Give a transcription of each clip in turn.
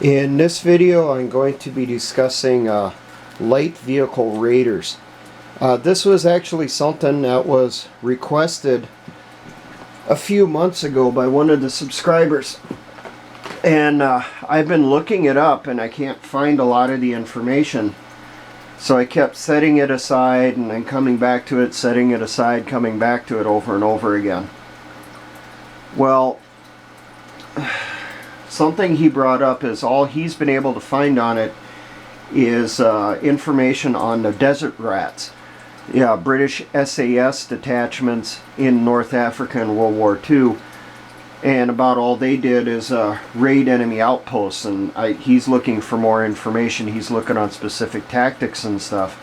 In this video I'm going to be discussing light vehicle raiders. This was actually something that was requested a few months ago by one of the subscribers, and I've been looking it up and I can't find a lot of the information, so I kept setting it aside and then coming back to it, setting it aside, coming back to it over and over again. Well, something he brought up is all he's been able to find on it is information on the desert rats. Yeah, British SAS detachments in North Africa in World War II, and about all they did is raid enemy outposts, and he's looking for more information. He's looking on specific tactics and stuff,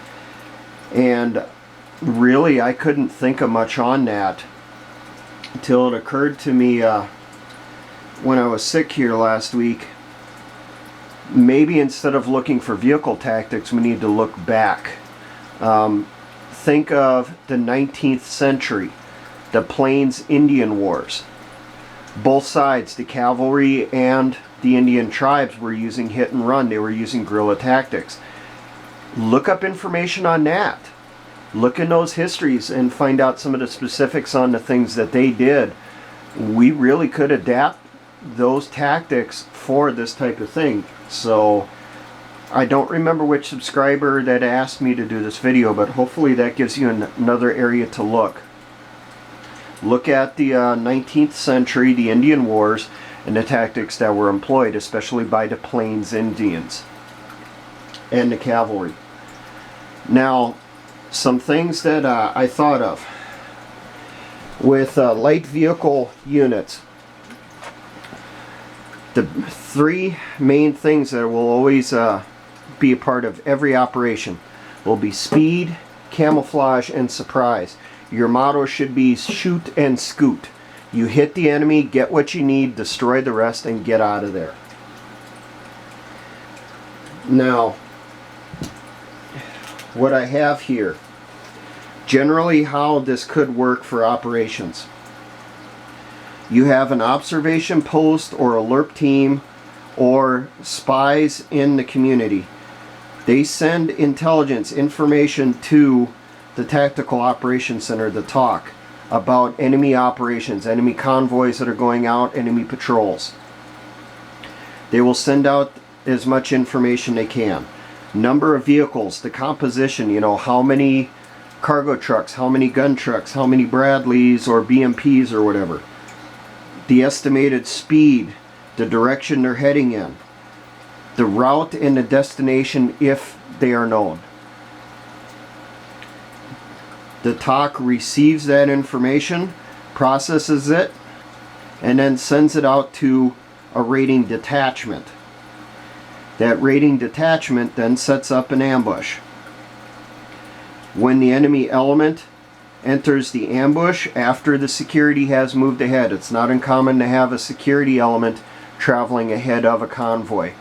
and really I couldn't think of much on that until it occurred to me when I was sick here last week. Maybe instead of looking for vehicle tactics, we need to look back. Think of the 19th century, the Plains Indian Wars. Both sides, the cavalry and the Indian tribes, were using hit and run. They were using guerrilla tactics. Look up information on that. Look in those histories and find out some of the specifics on the things that they did. We really could adapt those tactics for this type of thing. So I don't remember which subscriber that asked me to do this video, but hopefully that gives you another area to look. Look at the 19th century, the Indian Wars, and the tactics that were employed, especially by the Plains Indians and the cavalry. Now, some things that I thought of with light vehicle units. The three main things that will always be a part of every operation will be speed, camouflage, and surprise. Your motto should be shoot and scoot. You hit the enemy, get what you need, destroy the rest, and get out of there. Now, what I have here, generally how this could work for operations. You have an observation post or alert team or spies in the community. They send intelligence information to the Tactical Operations Center, the TOC, about enemy operations, enemy convoys that are going out, enemy patrols. They will send out as much information they can. Number of vehicles, the composition, you know, how many cargo trucks, how many gun trucks, how many Bradleys or BMPs or whatever. The estimated speed, the direction they're heading in, the route and the destination if they are known. The TOC receives that information, processes it, and then sends it out to a raiding detachment. That raiding detachment then sets up an ambush. When the enemy element enters the ambush after the security has moved ahead, it's not uncommon to have a security element traveling ahead of a convoy.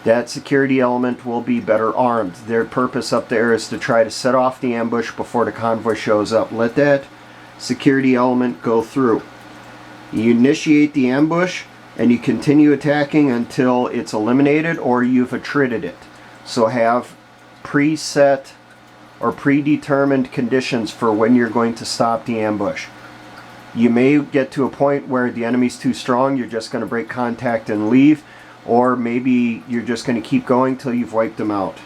That security element will be better armed. Their purpose up there is to try to set off the ambush before the convoy shows up. Let that security element go through. You initiate the ambush and you continue attacking until it's eliminated or you've attrited it. So have preset or predetermined conditions for when you're going to stop the ambush. You may get to a point where the enemy's too strong, you're just going to break contact and leave, or maybe you're just going to keep going till you've wiped them out.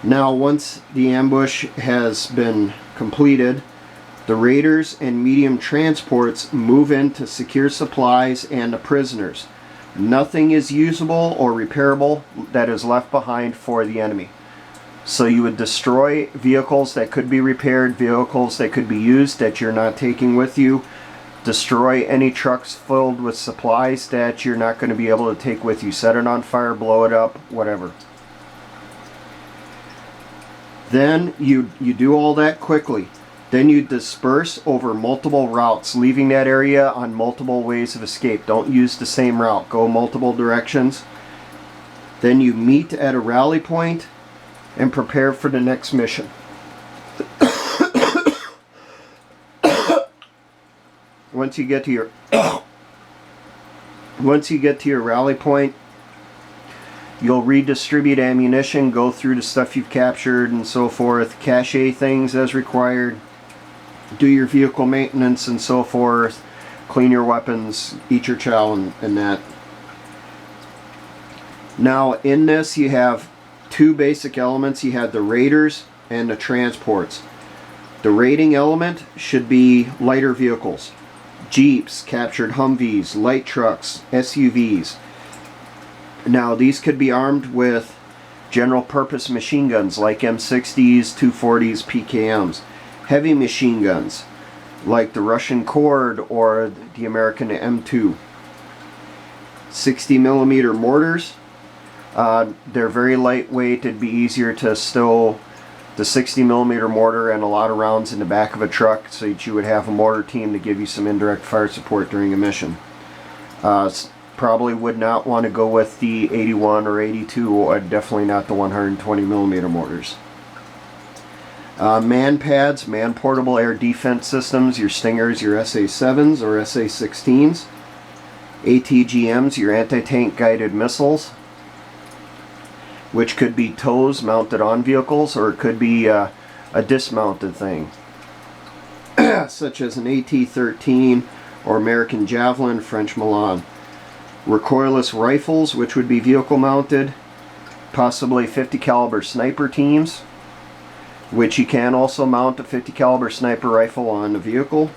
Now, once the ambush has been completed, the raiders and medium transports move in to secure supplies and the prisoners. Nothing is usable or repairable that is left behind for the enemy. So you would destroy vehicles that could be repaired, vehicles that could be used that you're not taking with you. Destroy any trucks filled with supplies that you're not going to be able to take with you. Set it on fire, blow it up, whatever. Then you do all that quickly. Then you disperse over multiple routes, leaving that area on multiple ways of escape. Don't use the same route. Go multiple directions. Then you meet at a rally point and prepare for the next mission. Once you get to your Once you get to your rally point, you'll redistribute ammunition, go through the stuff you've captured and so forth, cache things as required, do your vehicle maintenance and so forth, clean your weapons, eat your chow and that. Now in this you have two basic elements. You have the raiders and the transports. The raiding element should be lighter vehicles. Jeeps, captured Humvees, light trucks, SUVs. Now these could be armed with general purpose machine guns like M60s, 240s, PKMs. Heavy machine guns like the Russian Cord or the American M2. 60mm mortars. They're very lightweight. It'd be easier to stow the 60mm mortar and a lot of rounds in the back of a truck so that you would have a mortar team to give you some indirect fire support during a mission. Probably would not want to go with the 81 or 82, or definitely not the 120mm mortars. Man pads, man portable air defense systems, your Stingers, your SA-7s or SA-16s. ATGMs, your anti-tank guided missiles, which could be tows mounted on vehicles, or it could be a dismounted thing, such as an AT-13 or American Javelin, French Milan. Recoilless rifles, which would be vehicle mounted, possibly 50 caliber sniper teams, which you can also mount a 50 caliber sniper rifle on the vehicle.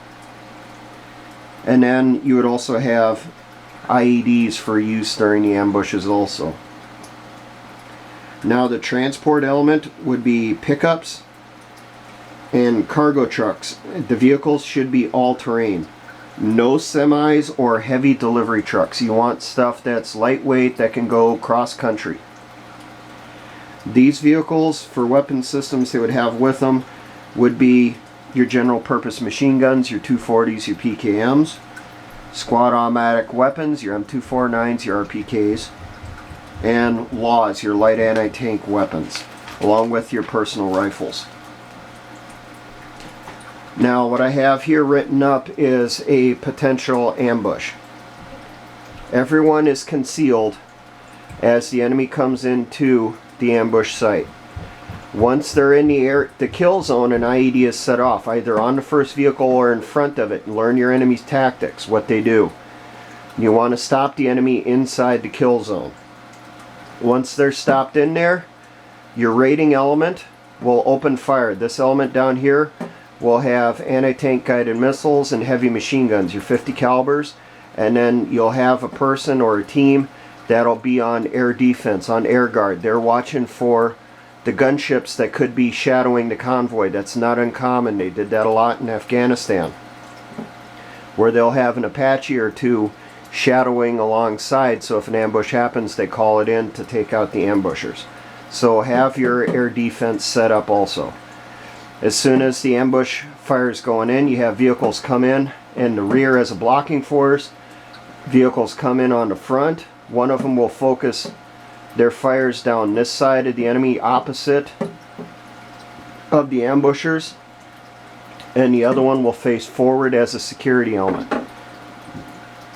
And then you would also have IEDs for use during the ambushes also. Now the transport element would be pickups and cargo trucks. The vehicles should be all-terrain. No semis or heavy delivery trucks. You want stuff that's lightweight, that can go cross-country. These vehicles, for weapon systems they would have with them, would be your general purpose machine guns, your 240s, your PKMs, squad automatic weapons, your M249s, your RPKs, and LAWs, your light anti-tank weapons, along with your personal rifles. Now what I have here written up is a potential ambush. Everyone is concealed as the enemy comes into the ambush site. Once they're in the kill zone, an IED is set off either on the first vehicle or in front of it. Learn your enemy's tactics, what they do. You want to stop the enemy inside the kill zone. Once they're stopped in there, your raiding element will open fire. This element down here will have anti-tank guided missiles and heavy machine guns, your 50 calibers, and then you'll have a person or a team that'll be on air defense, on air guard. They're watching for the gunships that could be shadowing the convoy. That's not uncommon. They did that a lot in Afghanistan, where they'll have an Apache or two shadowing alongside, so if an ambush happens they call it in to take out the ambushers. So have your air defense set up also. As soon as the ambush fire is going in, you have vehicles come in the rear as a blocking force, vehicles come in on the front. One of them will focus their fires down this side of the enemy opposite of the ambushers, and the other one will face forward as a security element.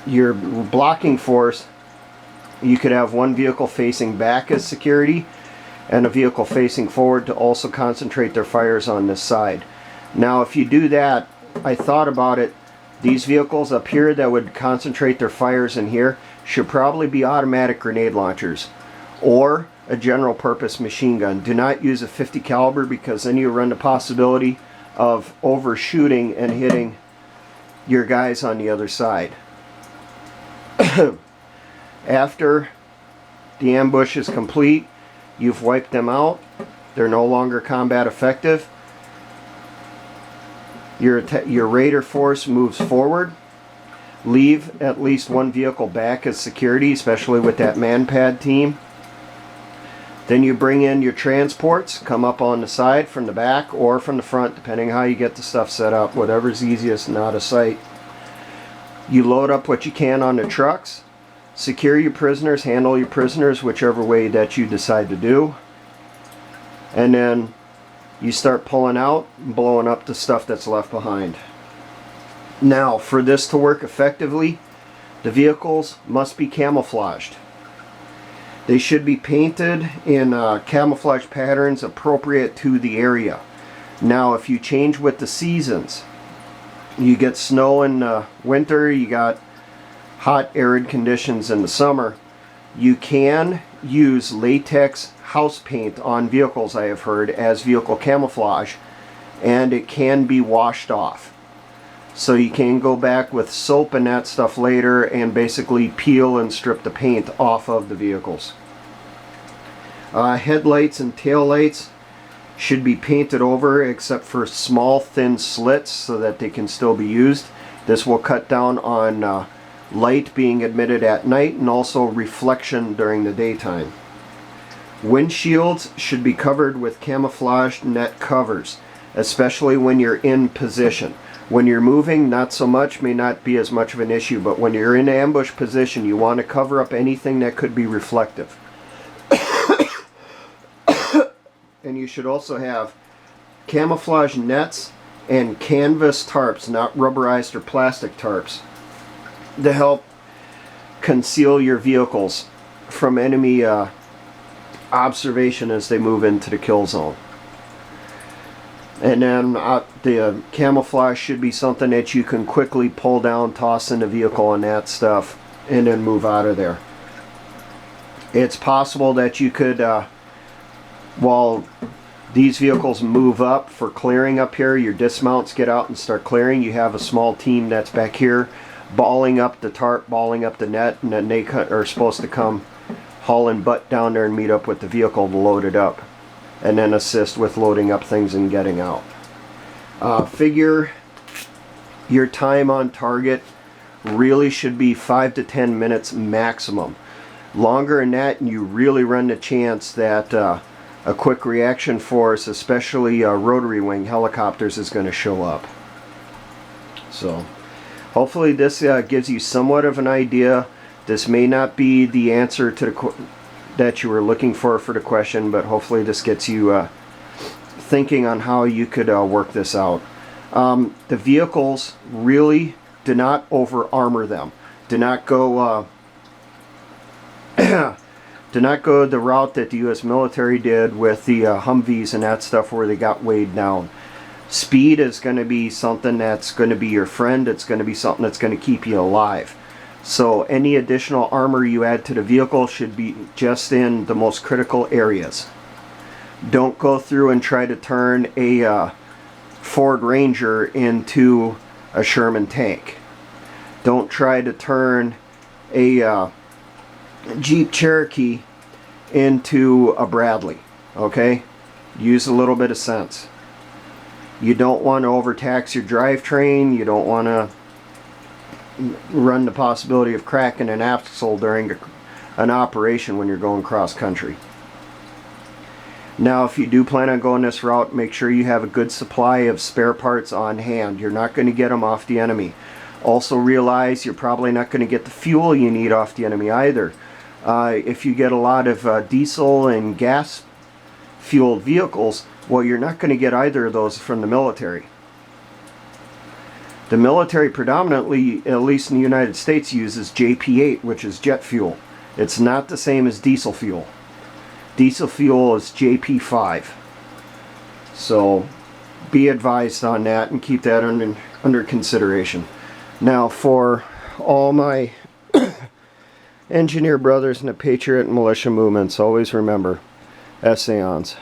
Your blocking force, you could have one vehicle facing back as security and a vehicle facing forward to also concentrate their fires on this side. Now if you do that, I thought about it, these vehicles up here that would concentrate their fires in here should probably be automatic grenade launchers or a general purpose machine gun. Do not use a 50 caliber because then you run the possibility of overshooting and hitting your guys on the other side. After the ambush is complete, you've wiped them out, they're no longer combat effective, your raider force moves forward. Leave at least one vehicle back as security, especially with that man-pad team. Then you bring in your transports, come up on the side from the back or from the front, depending how you get the stuff set up, whatever's easiest and out of sight. You load up what you can on the trucks, secure your prisoners, handle your prisoners whichever way that you decide to do, and then you start pulling out and blowing up the stuff that's left behind. Now for this to work effectively, The vehicles must be camouflaged. They should be painted in camouflage patterns appropriate to the area. Now, if you change with the seasons, you get snow in winter, you got hot, arid conditions in the summer, you can use latex house paint on vehicles, I have heard, as vehicle camouflage, and it can be washed off. So you can go back with soap and that stuff later and basically peel and strip the paint off of the vehicles. Headlights and taillights should be painted over except for small thin slits so that they can still be used. This will cut down on light being admitted at night and also reflection during the daytime. Windshields should be covered with camouflaged net covers, especially when you're in position. When you're moving, not so much, may not be as much of an issue, but when you're in ambush position, you want to cover up anything that could be reflective. And you should also have camouflage nets and canvas tarps, not rubberized or plastic tarps, to help conceal your vehicles from enemy observation as they move into the kill zone. And then the camouflage should be something that you can quickly pull down, toss in the vehicle and that stuff, and then move out of there. It's possible that you could, while these vehicles move up for clearing up here, your dismounts get out and start clearing, you have a small team that's back here balling up the tarp, balling up the net, and then they are supposed to come hauling butt down there and meet up with the vehicle to load it up, and then assist with loading up things and getting out. Figure your time on target really should be 5 to 10 minutes maximum. Longer than that, and you really run the chance that a quick reaction force, especially rotary wing helicopters, is going to show up. So hopefully this gives you somewhat of an idea. This may not be the answer to the that you were looking for the question, but hopefully this gets you thinking on how you could work this out. The vehicles, really do not over armor them. Do not go do not go the route that the U.S. military did with the Humvees and that stuff where they got weighed down. Speed is going to be something that's going to be your friend. It's going to be something that's going to keep you alive. So any additional armor you add to the vehicle should be just in the most critical areas. Don't go through and try to turn a Ford Ranger into a Sherman tank. Don't try to turn a Jeep Cherokee into a Bradley. Okay? Use a little bit of sense. You don't want to overtax your drivetrain. You don't want to run the possibility of cracking an axle during an operation when you're going cross country. Now, if you do plan on going this route, make sure you have a good supply of spare parts on hand. You're not going to get them off the enemy. Also realize you're probably not going to get the fuel you need off the enemy either. If you get a lot of diesel and gas fueled vehicles, well, you're not going to get either of those from the military. The military predominantly, at least in the United States, uses JP8, which is jet fuel. It's not the same as diesel fuel. Diesel fuel is JP5. So be advised on that and keep that under consideration. Now, for all my engineer brothers in the Patriot and militia movements, always remember, Essayons.